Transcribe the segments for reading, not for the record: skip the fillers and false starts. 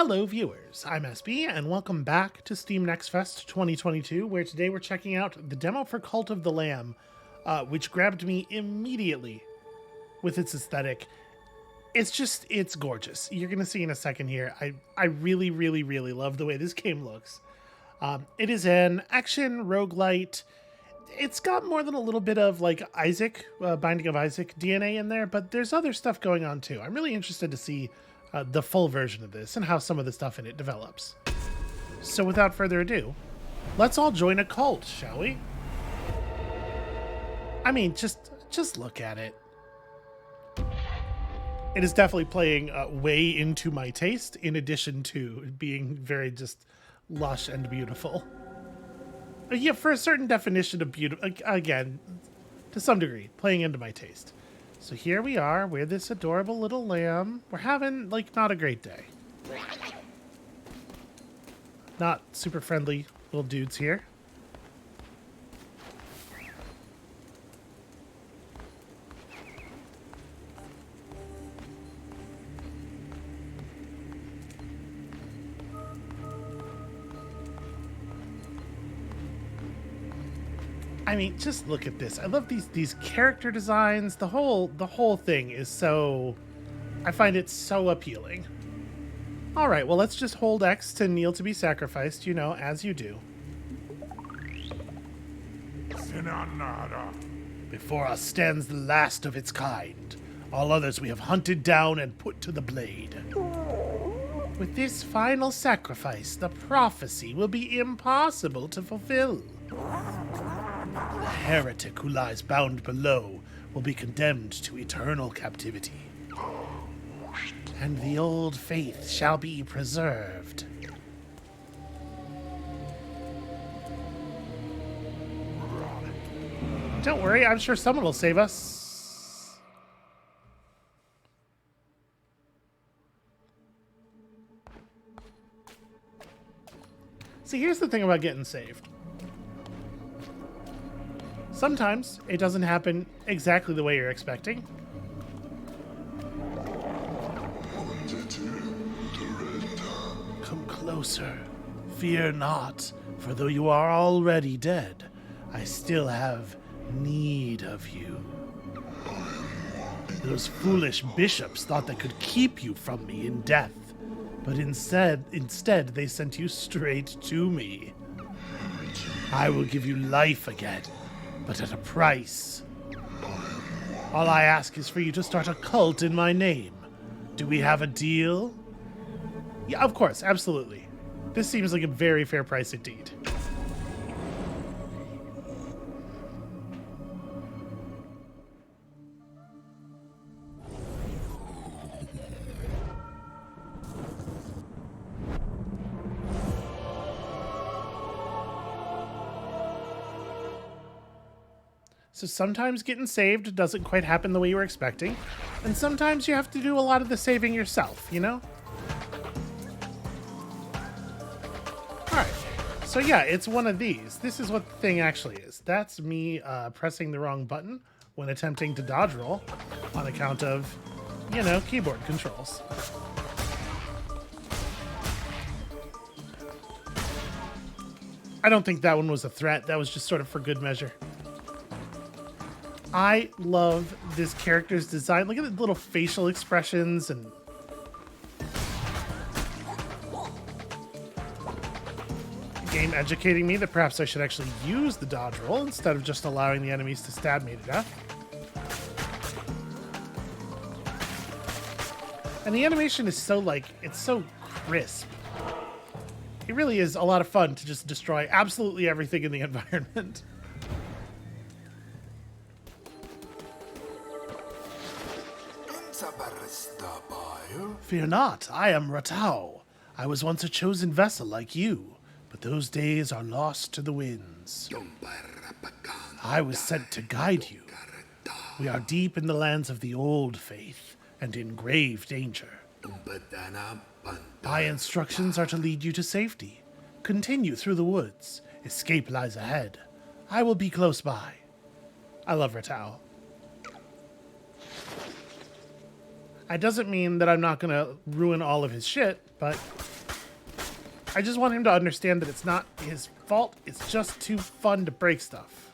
Hello viewers, I'm SB and welcome back to Steam Next Fest 2022, where today we're checking out the demo for Cult of the Lamb, which grabbed me immediately with its aesthetic. It's gorgeous. You're going to see in a second here. I really, really, really love the way this game looks. It is an action roguelite. It's got more than a little bit of like Isaac, Binding of Isaac DNA in there, but there's other stuff going on too. I'm really interested to see the full version of this and how some of the stuff in it develops. So without further ado, let's all join a cult, shall we? I mean, just look at it. It is definitely playing way into my taste, in addition to being very just lush and beautiful. Yeah, for a certain definition of beautiful, again, to some degree, playing into my taste. So here we are, we're this adorable little lamb. We're having, like, not a great day. Not super friendly little dudes here. I mean, just look at this. I love these character designs. The whole thing is so... I find it so appealing. All right, well, let's just hold X to kneel to be sacrificed, you know, as you do. Before us stands the last of its kind. All others we have hunted down and put to the blade. With this final sacrifice, the prophecy will be impossible to fulfill. The heretic who lies bound below will be condemned to eternal captivity. And the old faith shall be preserved. Don't worry, I'm sure someone will save us. See, here's the thing about getting saved. Sometimes it doesn't happen exactly the way you're expecting. Come closer. Fear not, for though you are already dead, I still have need of you. Those foolish bishops thought they could keep you from me in death, but instead they sent you straight to me. I will give you life again, but at a price. All I ask is for you to start a cult in my name. Do we have a deal? Yeah, of course, absolutely. This seems like a very fair price indeed. So sometimes getting saved doesn't quite happen the way you were expecting, and sometimes you have to do a lot of the saving yourself, you know? Alright, so yeah, it's one of these. This is what the thing actually is. That's me pressing the wrong button when attempting to dodge roll on account of, you know, keyboard controls. I don't think that one was a threat. That was just sort of for good measure. I love this character's design. Look at the little facial expressions and... game educating me that perhaps I should actually use the dodge roll instead of just allowing the enemies to stab me to death. And the animation is so, like, it's so crisp. It really is a lot of fun to just destroy absolutely everything in the environment. Fear not, I am Ratau. I was once a chosen vessel like you, but those days are lost to the winds. I was sent to guide you. We are deep in the lands of the old faith, and in grave danger. My instructions are to lead you to safety. Continue through the woods. Escape lies ahead. I will be close by. I love Ratau. That doesn't mean that I'm not going to ruin all of his shit, but I just want him to understand that it's not his fault. It's just too fun to break stuff.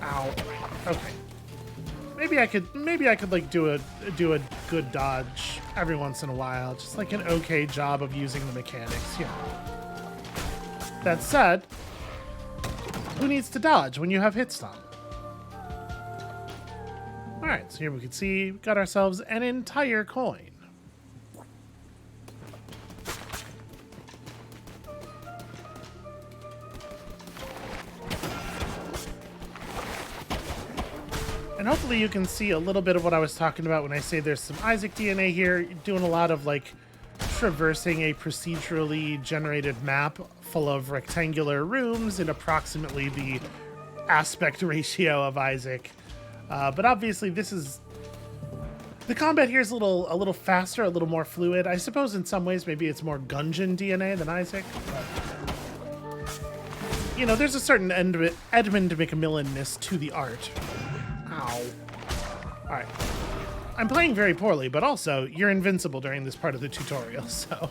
Ow. Okay. Maybe I could like do a good dodge every once in a while. Just like an okay job of using the mechanics, you know. That said, who needs to dodge when you have hit stomp? Alright, so here we can see we got ourselves an entire coin. And hopefully you can see a little bit of what I was talking about when I say there's some Isaac DNA here. You're doing a lot of like traversing a procedurally generated map full of rectangular rooms in approximately the aspect ratio of Isaac. But obviously this is... The combat here is a little faster, a little more fluid. I suppose in some ways maybe it's more Gungeon DNA than Isaac. But, you know, there's a certain Edmund McMillan-ness to the art. Ow. Alright. I'm playing very poorly, but also, you're invincible during this part of the tutorial, so...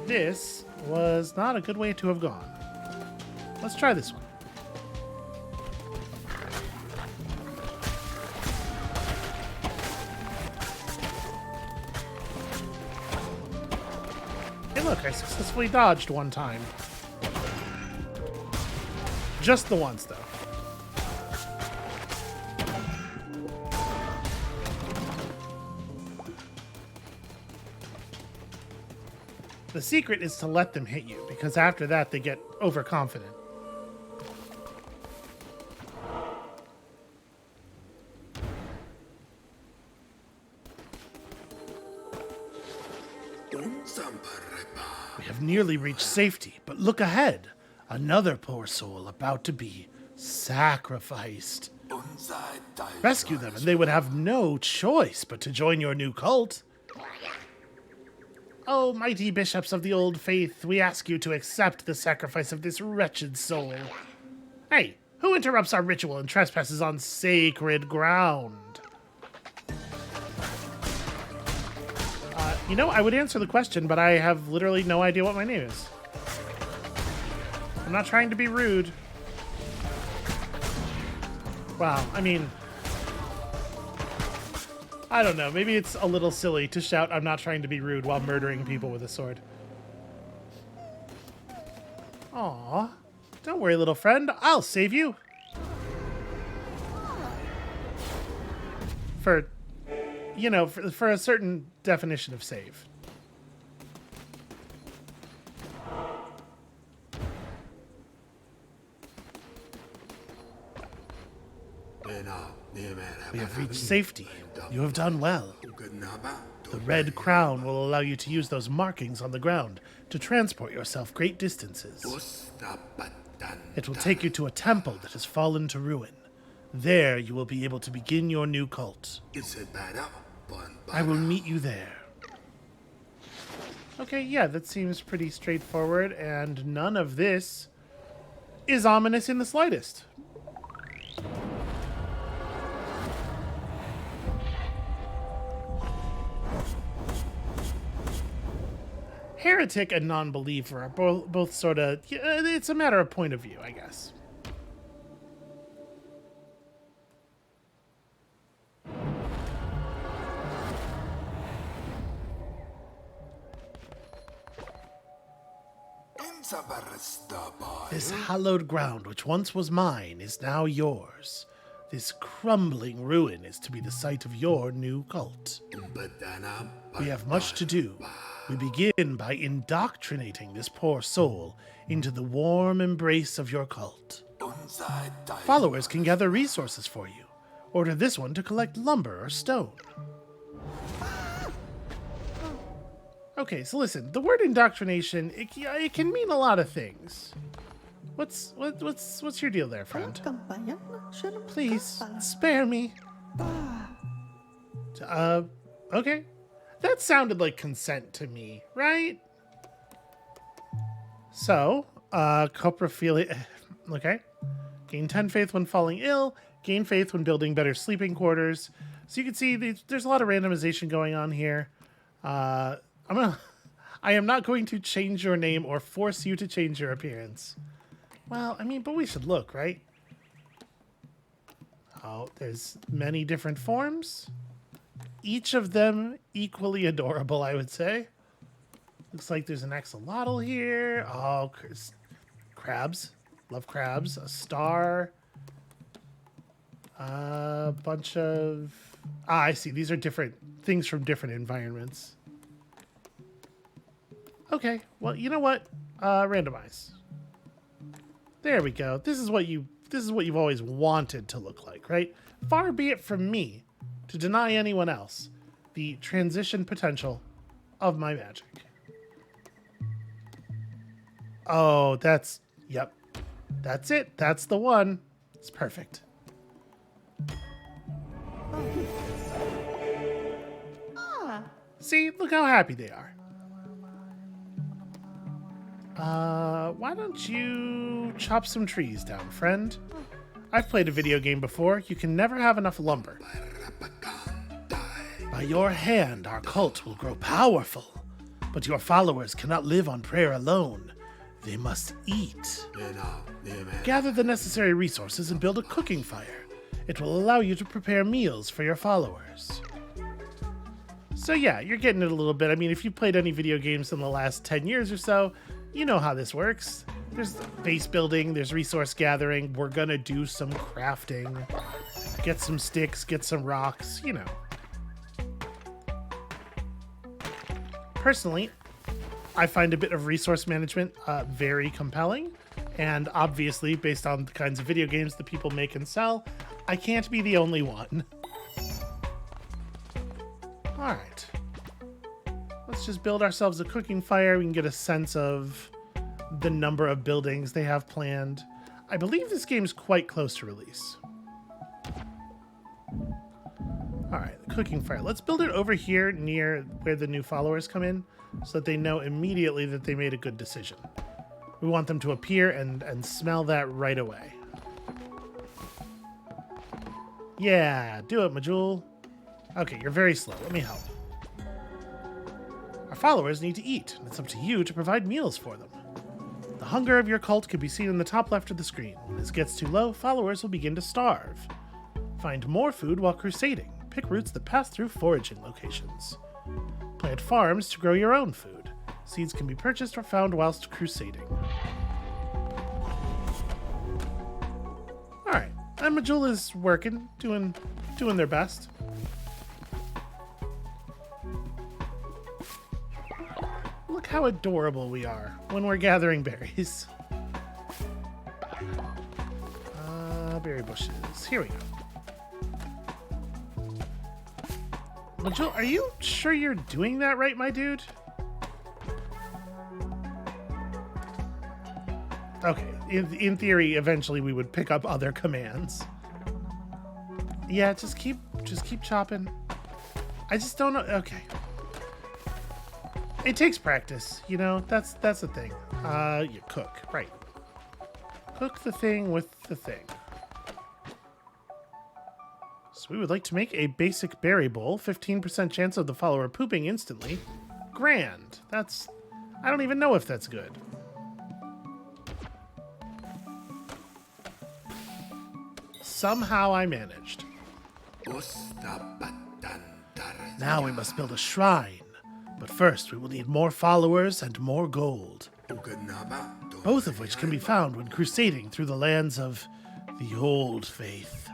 This was not a good way to have gone. Let's try this one. Hey look, I successfully dodged one time. Just the once, though. The secret is to let them hit you, because after that they get overconfident. We have nearly reached safety, but look ahead. Another poor soul about to be sacrificed. Rescue them, and they would have no choice but to join your new cult. Oh, mighty bishops of the old faith, we ask you to accept the sacrifice of this wretched soul. Hey, who interrupts our ritual and trespasses on sacred ground? You know, I would answer the question, but I have literally no idea what my name is. I'm not trying to be rude. Wow, I mean... I don't know, maybe it's a little silly to shout, "I'm not trying to be rude," while murdering people with a sword. Aw, don't worry, little friend, I'll save you. For, you know, for a certain definition of save. We have reached safety. You have done well. The red crown will allow you to use those markings on the ground to transport yourself great distances. It will take you to a temple that has fallen to ruin. There you will be able to begin your new cult. I will meet you there. Okay, yeah, that seems pretty straightforward, and none of this is ominous in the slightest. Heretic and non-believer are both sort of... It's a matter of point of view, I guess. This hallowed ground which once was mine is now yours. This crumbling ruin is to be the site of your new cult. We have much to do. We begin by indoctrinating this poor soul into the warm embrace of your cult. Followers can gather resources for you. Order this one to collect lumber or stone. Okay, so listen, the word indoctrination, it can mean a lot of things. What's your deal there, friend? Please, spare me. Okay. That sounded like consent to me, right? So, coprophilia... Okay. Gain 10 faith when falling ill. Gain faith when building better sleeping quarters. So you can see there's a lot of randomization going on here. I am not going to change your name or force you to change your appearance. Well, I mean, but we should look, right? Oh, there's many different forms. Each of them equally adorable, I would say. Looks like there's an axolotl here. Oh, crabs. Love crabs. A star. A bunch of... Ah, I see. These are different things from different environments. Okay. Well, you know what? Randomize. There we go. This is what you've always wanted to look like, right? Far be it from me to deny anyone else the transition potential of my magic. Oh, yep. That's it. That's the one. It's perfect. See, look how happy they are. Why don't you chop some trees down, friend? I've played a video game before. You can never have enough lumber. By your hand, our cult will grow powerful. But your followers cannot live on prayer alone. They must eat. Gather the necessary resources and build a cooking fire. It will allow you to prepare meals for your followers. So yeah, you're getting it a little bit. I mean, if you've played any video games in the last 10 years or so, you know how this works. There's base building, there's resource gathering. We're gonna do some crafting. Get some sticks, get some rocks, you know. Personally, I find a bit of resource management very compelling. And obviously, based on the kinds of video games that people make and sell, I can't be the only one. Alright. Let's just build ourselves a cooking fire. We can get a sense of the number of buildings they have planned. I believe this game's quite close to release. Alright, the cooking fire. Let's build it over here near where the new followers come in so that they know immediately that they made a good decision. We want them to appear and smell that right away. Yeah, do it, Majul. Okay, you're very slow. Let me help. Our followers need to eat, and it's up to you to provide meals for them. The hunger of your cult can be seen in the top left of the screen. When this gets too low, followers will begin to starve. Find more food while crusading. Pick routes that pass through foraging locations. Plant farms to grow your own food. Seeds can be purchased or found whilst crusading. Alright, and Majula is working, doing their best. Look how adorable we are when we're gathering berries. Berry bushes. Here we go. Majula, are you sure you're doing that right, my dude? Okay, in theory, eventually we would pick up other commands. Yeah, just keep chopping. I just don't know. Okay. It takes practice, you know. That's the thing. You cook, right? Cook the thing with the thing. So we would like to make a basic berry bowl. 15% chance of the follower pooping instantly. Grand. I don't even know if that's good. Somehow I managed. Now we must build a shrine. But first we will need more followers and more gold. Both of which can be found when crusading through the lands of the Old Faith.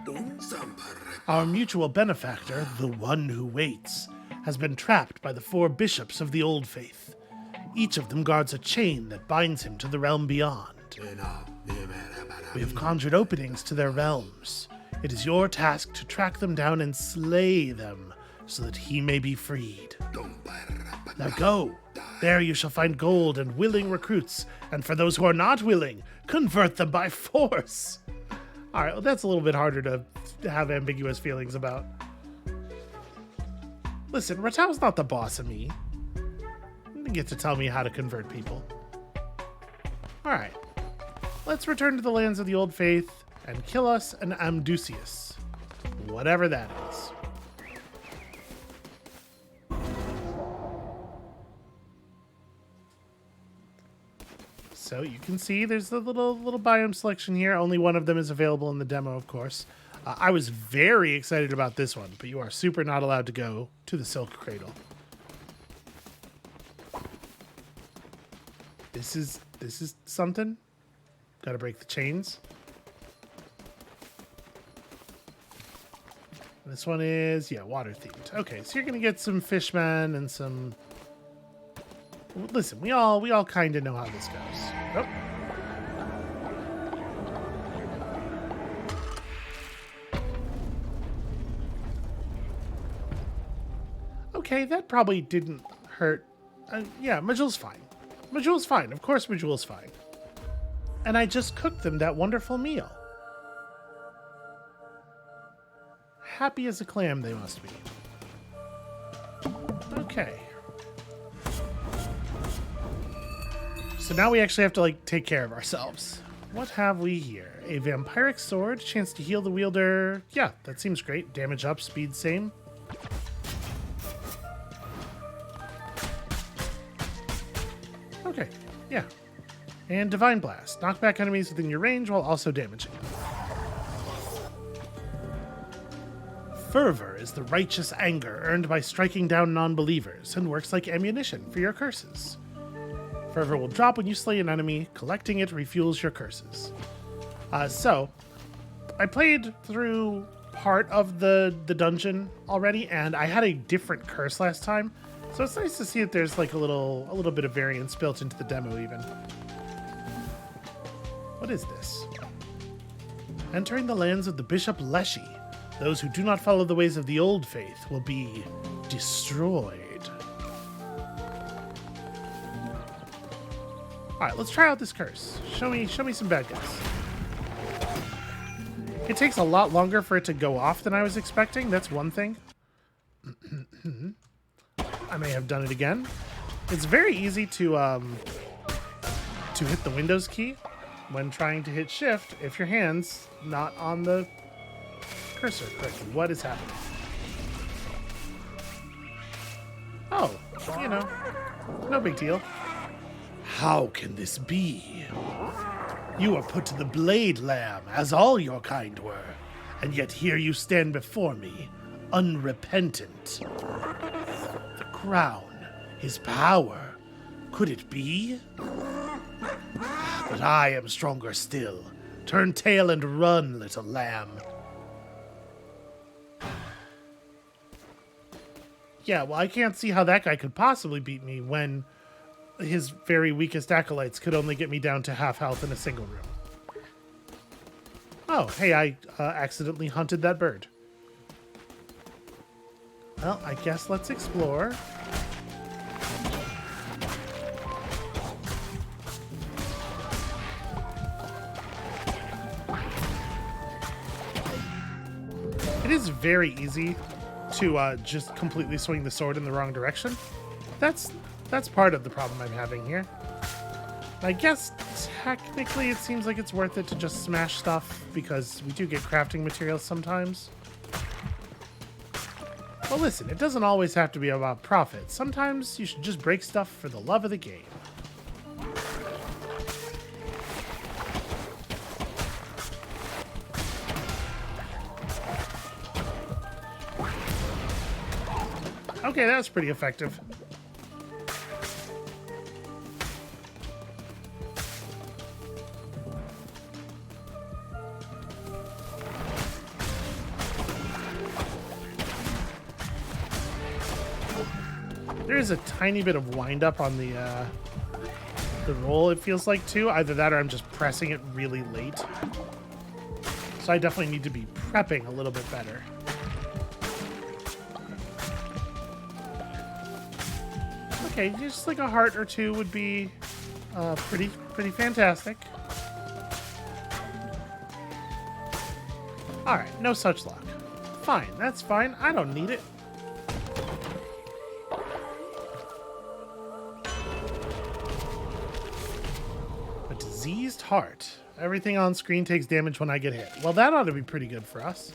Our mutual benefactor, the One Who Waits, has been trapped by the 4 bishops of the Old Faith. Each of them guards a chain that binds him to the realm beyond. We have conjured openings to their realms. It is your task to track them down and slay them, so that he may be freed. Now go. There you shall find gold and willing recruits, and for those who are not willing, convert them by force. Alright, well, that's a little bit harder to have ambiguous feelings about. Listen, Ratao's not the boss of me. You don't get to tell me how to convert people. Alright. let's return to the lands of the old faith and kill us an Amdusius. Whatever that is. So you can see there's a little biome selection here. Only one of them is available in the demo, of course. I was very excited about this one, but you are super not allowed to go to the Silk Cradle. This is something. Gotta break the chains. This one is, yeah, water themed. Okay, so you're gonna get some fishmen and some. Listen, we all kind of know how this goes. Oh. Okay, that probably didn't hurt. Yeah, Majul's fine. Majul's fine. Of course Majul's fine. And I just cooked them that wonderful meal. Happy as a clam they must be. Okay. So now we actually have to, like, take care of ourselves. What have we here? A vampiric sword, chance to heal the wielder. Yeah, that seems great. Damage up, speed same. Okay, yeah. And Divine Blast. Knock back enemies within your range while also damaging them. Fervor is the righteous anger earned by striking down non-believers and works like ammunition for your curses. Fervor will drop when you slay an enemy. Collecting it refuels your curses. So, I played through part of the dungeon already, and I had a different curse last time. So it's nice to see that there's like a little bit of variance built into the demo even. What is this? Entering the lands of the Bishop Leshy. Those who do not follow the ways of the old faith will be destroyed. Alright, let's try out this curse. Show me some bad guys. It takes a lot longer for it to go off than I was expecting. That's one thing. I may have done it again. It's very easy to hit the Windows key when trying to hit Shift if your hand's not on the cursor correctly. What is happening? Oh, you know, no big deal. How can this be? You were put to the blade, lamb, as all your kind were, and yet here you stand before me, unrepentant. The crown, his power, could it be? But I am stronger still. Turn tail and run, little lamb. Yeah, well, I can't see how that guy could possibly beat me when his very weakest acolytes could only get me down to half health in a single room. Oh, hey, I accidentally hunted that bird. Well, I guess let's explore. It is very easy to just completely swing the sword in the wrong direction. That's part of the problem I'm having here. I guess technically it seems like it's worth it to just smash stuff because we do get crafting materials sometimes. Well, listen, it doesn't always have to be about profit. Sometimes you should just break stuff for the love of the game. Okay, that was pretty effective. There is a tiny bit of wind up on the roll, it feels like, too. Either that or I'm just pressing it really late. So I definitely need to be prepping a little bit better. Okay, just like a heart or two would be pretty fantastic. Alright, no such luck. Fine, that's fine. I don't need it. A diseased heart. Everything on screen takes damage when I get hit. Well, that ought to be pretty good for us.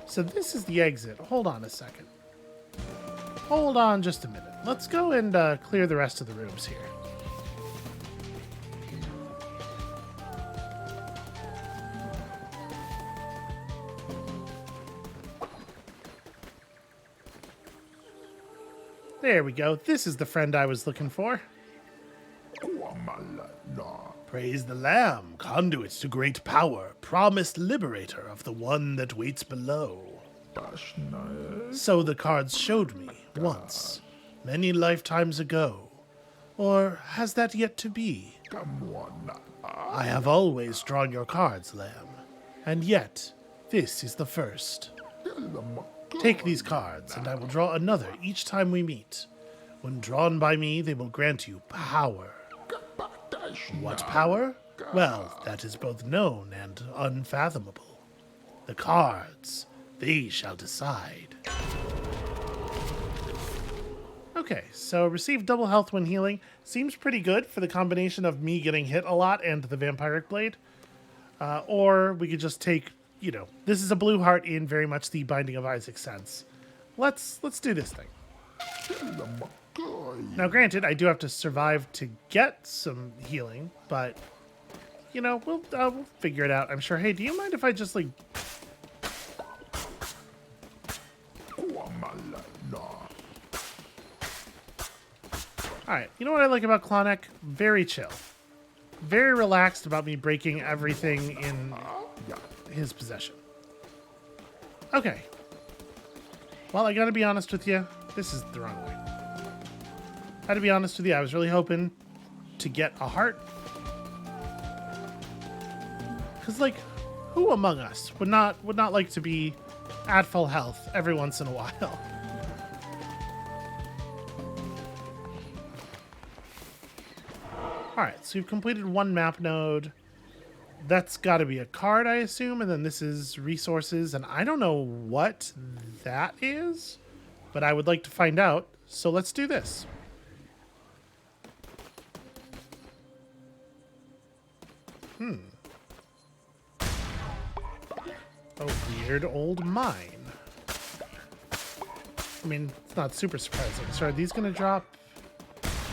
So this is the exit. Hold on a second. Hold on just a minute. Let's go and clear the rest of the rooms here. There we go. This is the friend I was looking for. Praise the Lamb, conduit to great power, promised liberator of the one that waits below. So the cards showed me once, many lifetimes ago. Or has that yet to be? I have always drawn your cards, Lamb, and yet this is the first. Take these cards, and I will draw another each time we meet. When drawn by me, they will grant you power. What power? Well, that is both known and unfathomable. The cards, they shall decide. Okay, so receive double health when healing. Seems pretty good for the combination of me getting hit a lot and the vampiric blade. Or we could just take, you know, this is a blue heart in very much the Binding of Isaac sense. Let's do this thing. Now, granted, I do have to survive to get some healing, but, you know, we'll figure it out, I'm sure. Hey, do you mind if I just, like... Alright, you know what I like about Klonek? Very chill. Very relaxed about me breaking everything in his possession. Okay. Well, I gotta be honest with you, this is the wrong way. I had to be honest with you, I was really hoping to get a heart. Because, like, who among us would not like to be at full health every once in a while? Alright, so we've completed one map node. That's got to be a card, I assume, and then this is resources, and I don't know what that is, but I would like to find out, so let's do this. A weird old mine. I mean, it's not super surprising. So are these going to drop...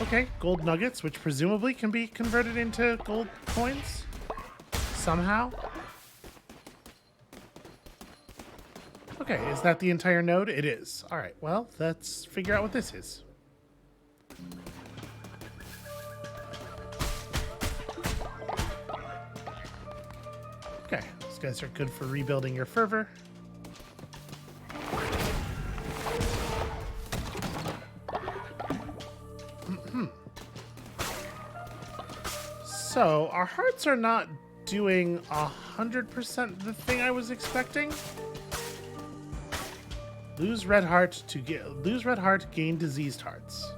Okay, gold nuggets, which presumably can be converted into gold coins somehow. Okay, is that the entire node? It is. All right, well, let's figure out what this is. Okay, these guys are good for rebuilding your fervor. So, our hearts are not doing 100% the thing I was expecting. Lose red heart, gain diseased hearts.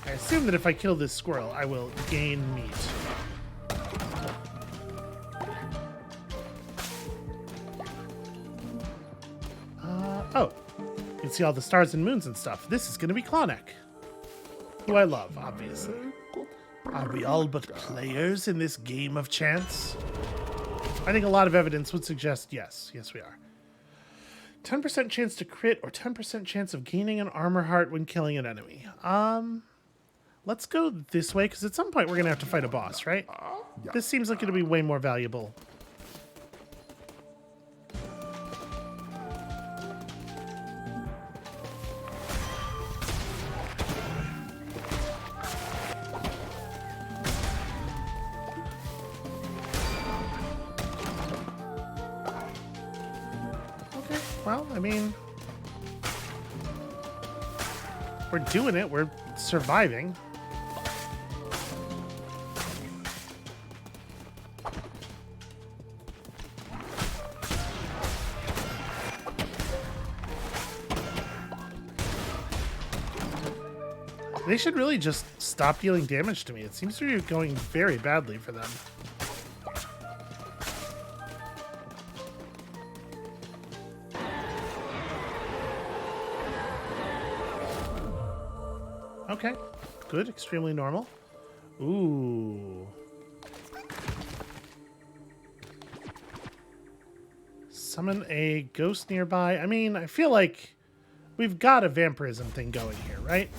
I assume that if I kill this squirrel, I will gain meat. Oh, you can see all the stars and moons and stuff. This is going to be Klonek, who I love, obviously. Are we all but players in this game of chance? I think a lot of evidence would suggest yes. Yes, we are. 10% chance to crit or 10% chance of gaining an armor heart when killing an enemy. Let's go this way, because at some point we're going to have to fight a boss, right? This seems like it'll be way more valuable. Well, I mean, we're doing it. We're surviving. They should really just stop dealing damage to me. It seems to be going very badly for them. Okay. Good. Extremely normal. Ooh. Summon a ghost nearby. I mean, I feel like we've got a vampirism thing going here, right?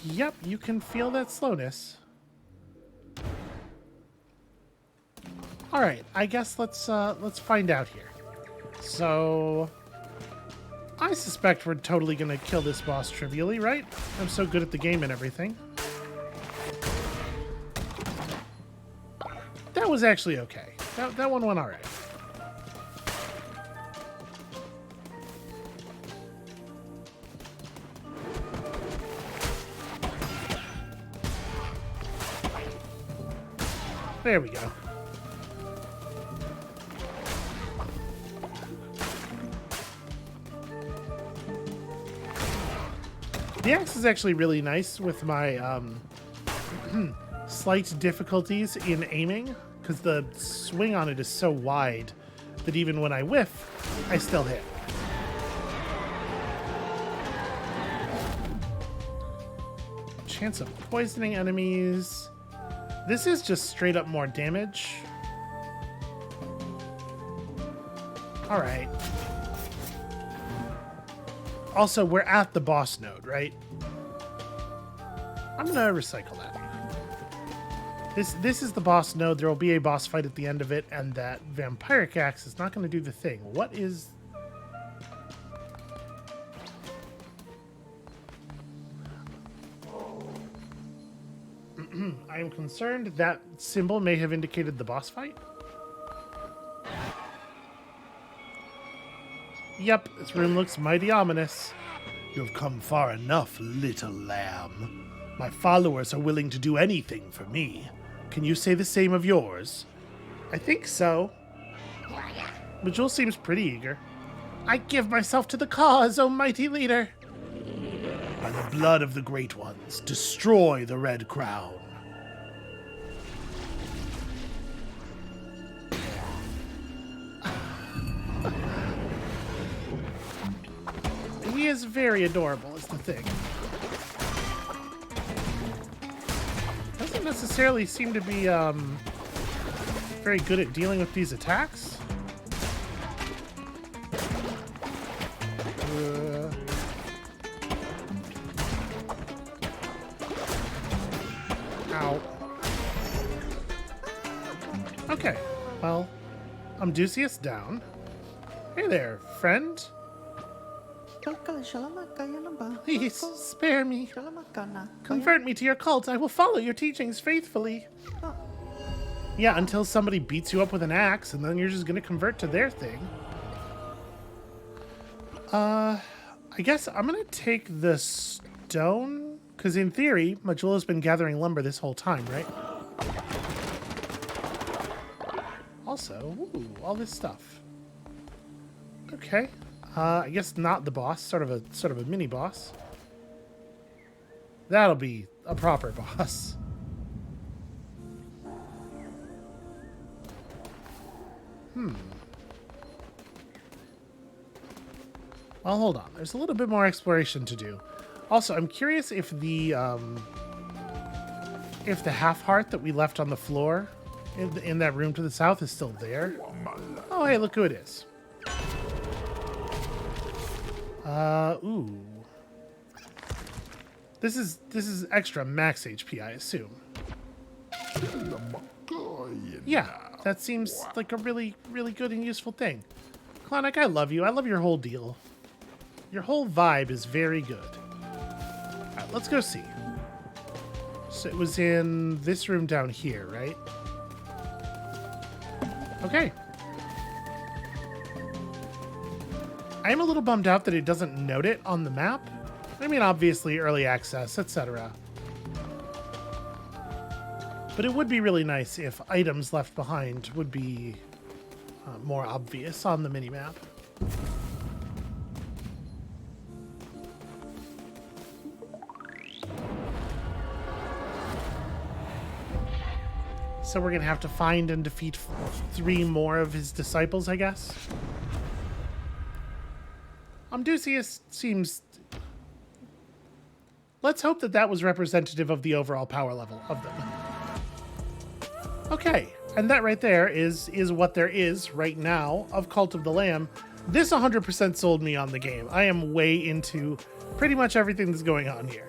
Yep, you can feel that slowness. All right, I guess let's find out here. So, I suspect we're totally gonna kill this boss trivially, right? I'm so good at the game and everything. That was actually okay. That one went all right. There we go. The axe is actually really nice with my slight difficulties in aiming, because the swing on it is so wide that even when I whiff, I still hit. Chance of poisoning enemies. This is just straight up more damage. All right. Also, we're at the boss node, right? I'm gonna recycle that. This is the boss node. There will be a boss fight at the end of it, and that vampiric axe is not gonna do the thing. What is... I am concerned that symbol may have indicated the boss fight. Yep, this room looks mighty ominous. You have come far enough, little lamb. My followers are willing to do anything for me. Can you say the same of yours? I think so. Majul seems pretty eager. I give myself to the cause, O mighty leader. By the blood of the great ones, destroy the Red Crown. He is very adorable, is the thing. Doesn't necessarily seem to be very good at dealing with these attacks. Ow. Okay, well, Amdusius down. Hey there, friend. Please, spare me. Convert me to your cult. I will follow your teachings faithfully. Yeah, until somebody beats you up with an axe, and then you're just gonna convert to their thing. I guess I'm gonna take the stone, because in theory, Majula's been gathering lumber this whole time, right? Also, ooh, all this stuff. Okay. I guess not the boss, sort of a mini boss. That'll be a proper boss. Well, hold on. There's a little bit more exploration to do. Also, I'm curious if the half heart that we left on the floor in that room to the south is still there. Oh, hey, look who it is. Ooh. This is extra max HP, I assume. Yeah, that seems like a really, really good and useful thing. Clonic, I love you. I love your whole deal. Your whole vibe is very good. Alright, let's go see. So it was in this room down here, right? Okay. I'm a little bummed out that it doesn't note it on the map. I mean, obviously, early access, etc. But it would be really nice if items left behind would be more obvious on the minimap. So we're going to have to find and defeat 3 more of his disciples, I guess. Omdusius seems... Let's hope that that was representative of the overall power level of them. Okay, and that right there is what there is right now of Cult of the Lamb. This 100% sold me on the game. I am way into pretty much everything that's going on here.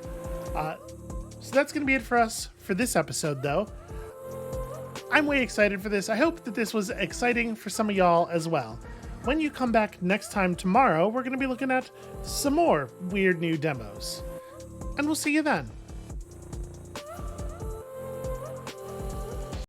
So that's going to be it for us for this episode, though. I'm way excited for this. I hope that this was exciting for some of y'all as well. When you come back next time tomorrow, we're going to be looking at some more weird new demos. And we'll see you then.